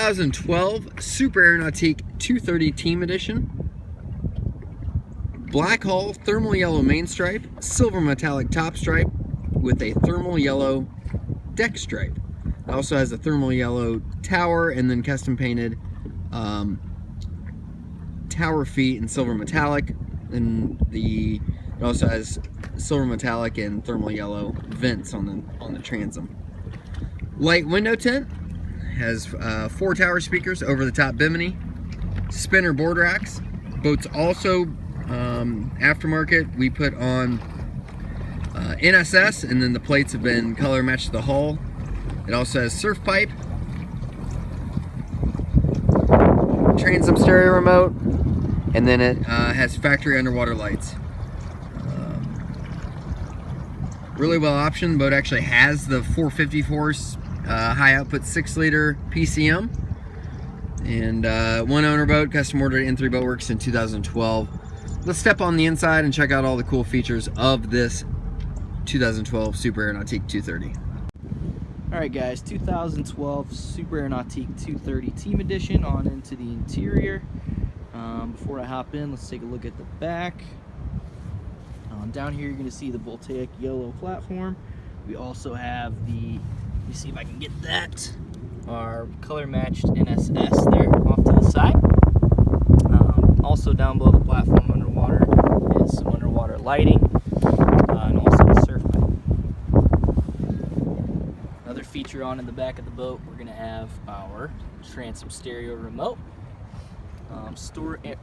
2012 Super Nautique 230 Team Edition. Black hull, thermal yellow main stripe, silver metallic top stripe with a thermal yellow deck stripe. It also has a thermal yellow tower and then custom painted tower feet in silver metallic. And it also has silver metallic and thermal yellow vents on the transom. Light window tint, has 4 tower speakers over the top Bimini, spinner board racks. Boat's also aftermarket. We put on NSS, and then the plates have been color matched to the hull. It also has surf pipe, transom stereo remote, and then it has factory underwater lights. Really well optioned. Boat actually has the 450 force high output 6-liter PCM, and one owner boat, custom ordered at N3 Boatworks in 2012. Let's step on the inside and check out all the cool features of this 2012 Super Nautique 230. Alright guys, 2012 Super Nautique 230 Team Edition, on into the interior. Before I hop in, let's take a look at the back. Down here you're going to see the voltaic yellow platform. We also have let me see if I can get that, our color matched NSS there off to the side. Also down below the platform underwater is some underwater lighting, and also the surf pipe. Another feature on in the back of the boat, we're going to have our transom stereo remote.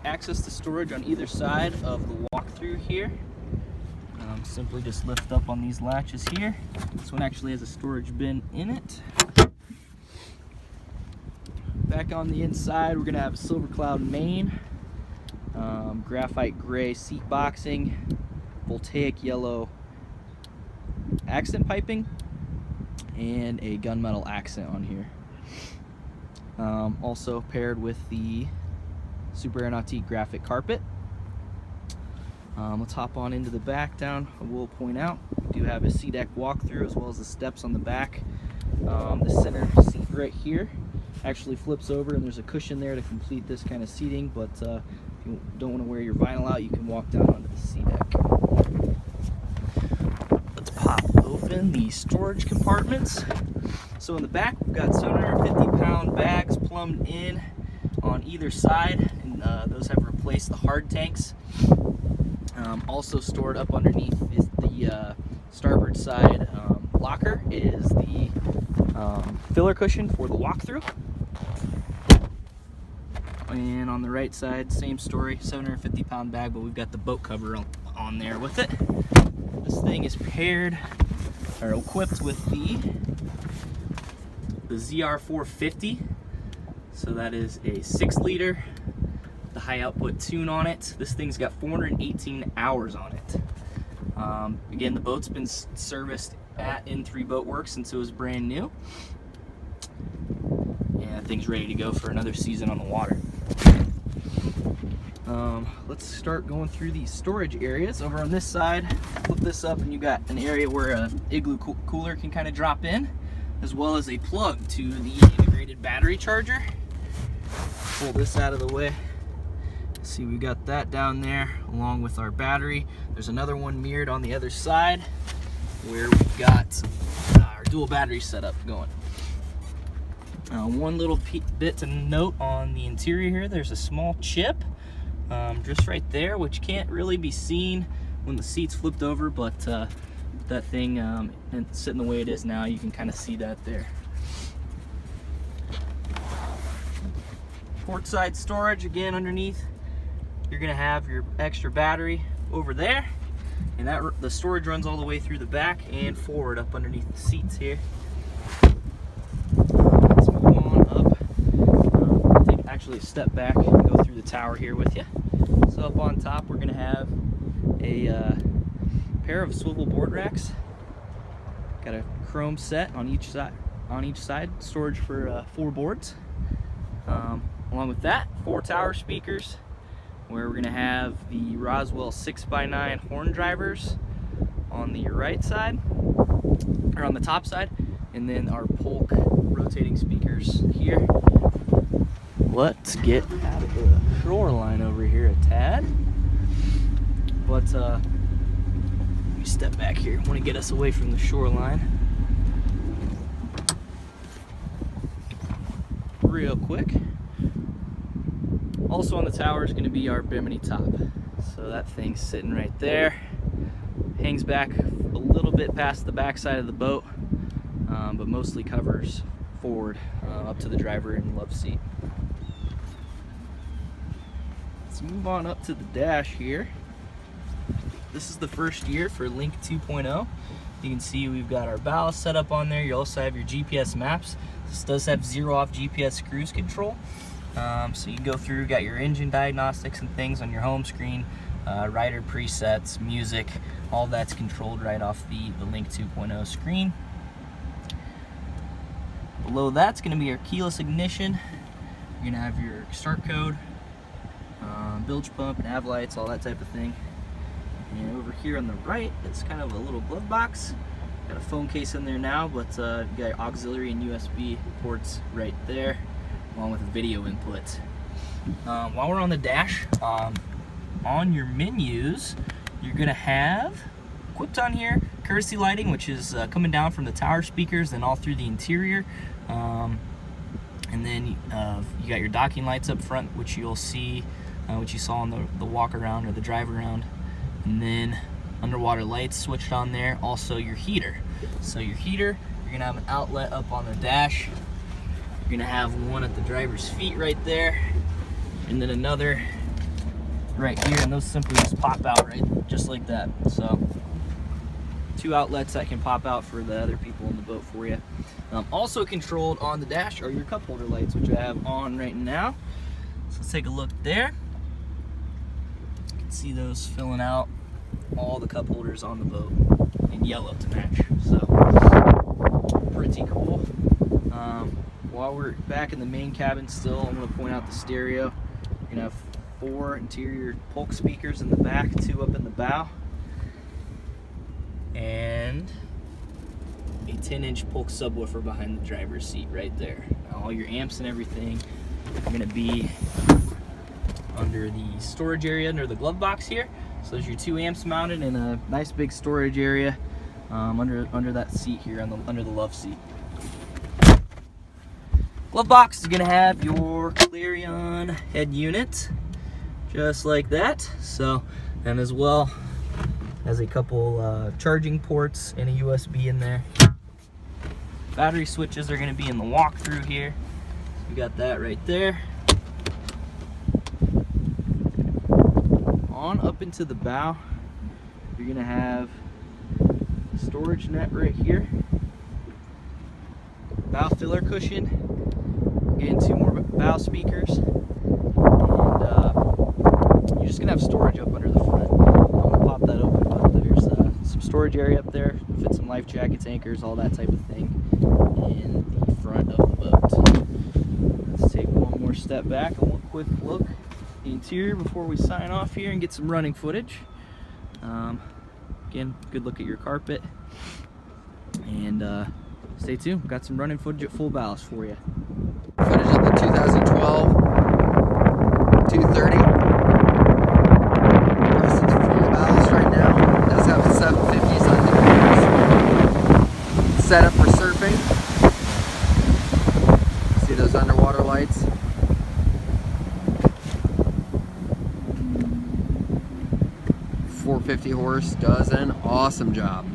Access to storage on either side of the walkthrough here. Simply just lift up on these latches here. This one actually has a storage bin in it. Back on the inside, we're going to have a silver cloud main, graphite gray seat boxing, voltaic yellow accent piping, and a gunmetal accent on here. Also paired with the Super Nautique graphic carpet. Let's hop on into the back down. I will point out, we do have a C-deck walkthrough as well as the steps on the back. The center seat right here actually flips over, and there's a cushion there to complete this kind of seating, but if you don't want to wear your vinyl out, you can walk down onto the C-deck. Let's pop open the storage compartments. So in the back, we've got 750-pound bags plumbed in on either side, and those have replaced the hard tanks. Also stored up underneath is the starboard side locker is the filler cushion for the walkthrough. And on the right side, same story, 750-pound bag, but we've got the boat cover on there with it. This thing is paired or equipped with the ZR450. So that is a 6-liter. The high output tune on it. This thing's got 418 hours on it. Again, the boat's been serviced at N3 Boatworks since it was brand new, and the thing's ready to go for another season on the water. Let's start going through these storage areas. Over on this side, flip this up and you got an area where an igloo cooler can kind of drop in, as well as a plug to the integrated battery charger. Pull this out of the way. See, we got that down there along with our battery. There's another one mirrored on the other side where we've got our dual battery setup going. One little bit to note on the interior here, there's a small chip just right there, which can't really be seen when the seat's flipped over, but that thing sitting the way it is now, you can kind of see that there. Port side storage, again, underneath. You're going to have your extra battery over there, and the storage runs all the way through the back and forward up underneath the seats here. Let's move on up. Take actually a step back and go through the tower here with you. So up on top, we're going to have a pair of swivel board racks. Got a chrome set on each side, storage for 4 boards. Along with that, 4 tower speakers, where we're going to have the Roswell 6x9 horn drivers on the right side, or on the top side, and then our Polk rotating speakers here. let's get out of the shoreline over here a tad. But let me step back here. I want to get us away from the shoreline real quick. Also on the tower is going to be our Bimini top. So that thing's sitting right there. Hangs back a little bit past the back side of the boat, but mostly covers forward up to the driver and love seat. Let's move on up to the dash here. This is the first year for Link 2.0. You can see we've got our ballast set up on there. You also have your GPS maps. This does have 0-off GPS cruise control. So you can go through, got your engine diagnostics and things on your home screen, rider presets, music, all that's controlled right off the Link 2.0 screen. Below that's going to be our keyless ignition. You're going to have your start code, bilge pump, nav lights, all that type of thing. And over here on the right, it's kind of a little glove box. Got a phone case in there now, but you got auxiliary and USB ports right there, along with a video input. While we're on the dash, on your menus, you're gonna have equipped on here courtesy lighting, which is coming down from the tower speakers and all through the interior. And then you got your docking lights up front, which you'll see, which you saw on the walk around or the drive around. And then underwater lights switched on there. Also your heater. So your heater, you're gonna have an outlet up on the dash. You're gonna have one at the driver's feet right there, and then another right here, and those simply just pop out right just like that. So 2 outlets that can pop out for the other people in the boat for you. Also controlled on the dash are your cup holder lights, which I have on right now. So let's take a look there. You can see those filling out all the cup holders on the boat in yellow to match. So pretty cool. While we're back in the main cabin still, I'm going to point out the stereo. You're going to have 4 interior Polk speakers in the back, 2 up in the bow, and a 10-inch Polk subwoofer behind the driver's seat right there. Now, all your amps and everything are going to be under the storage area under the glove box here. So there's your 2 amps mounted in a nice big storage area under that seat here under the love seat. Glove box is gonna have your Clarion head unit, just like that. So, and as well as a couple charging ports and a USB in there. Battery switches are gonna be in the walkthrough here. We got that right there. On up into the bow, you're gonna have storage net right here, bow filler cushion, getting 2 more bow speakers, and you're just gonna have storage up under the front. I'm gonna pop that open, but there's some storage area up there, fit some life jackets, anchors, all that type of thing in the front of the boat. Let's take one more step back and one quick look at the interior before we sign off here and get some running footage. Again, good look at your carpet, and stay tuned. We've got some running footage at full ballast for you. Footage of the 2012 230. Preston's full ballast right now. It does have 750s on the set up for surfing. See those underwater lights? .450 horse does an awesome job.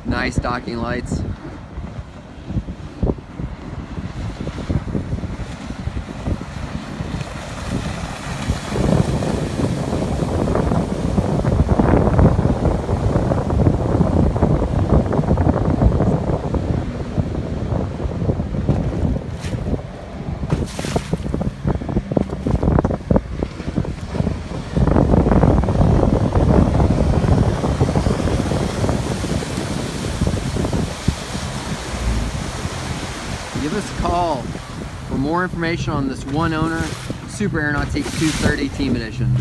Nice docking lights. Give us a call for more information on this one owner Super Nautique 230 Team Edition.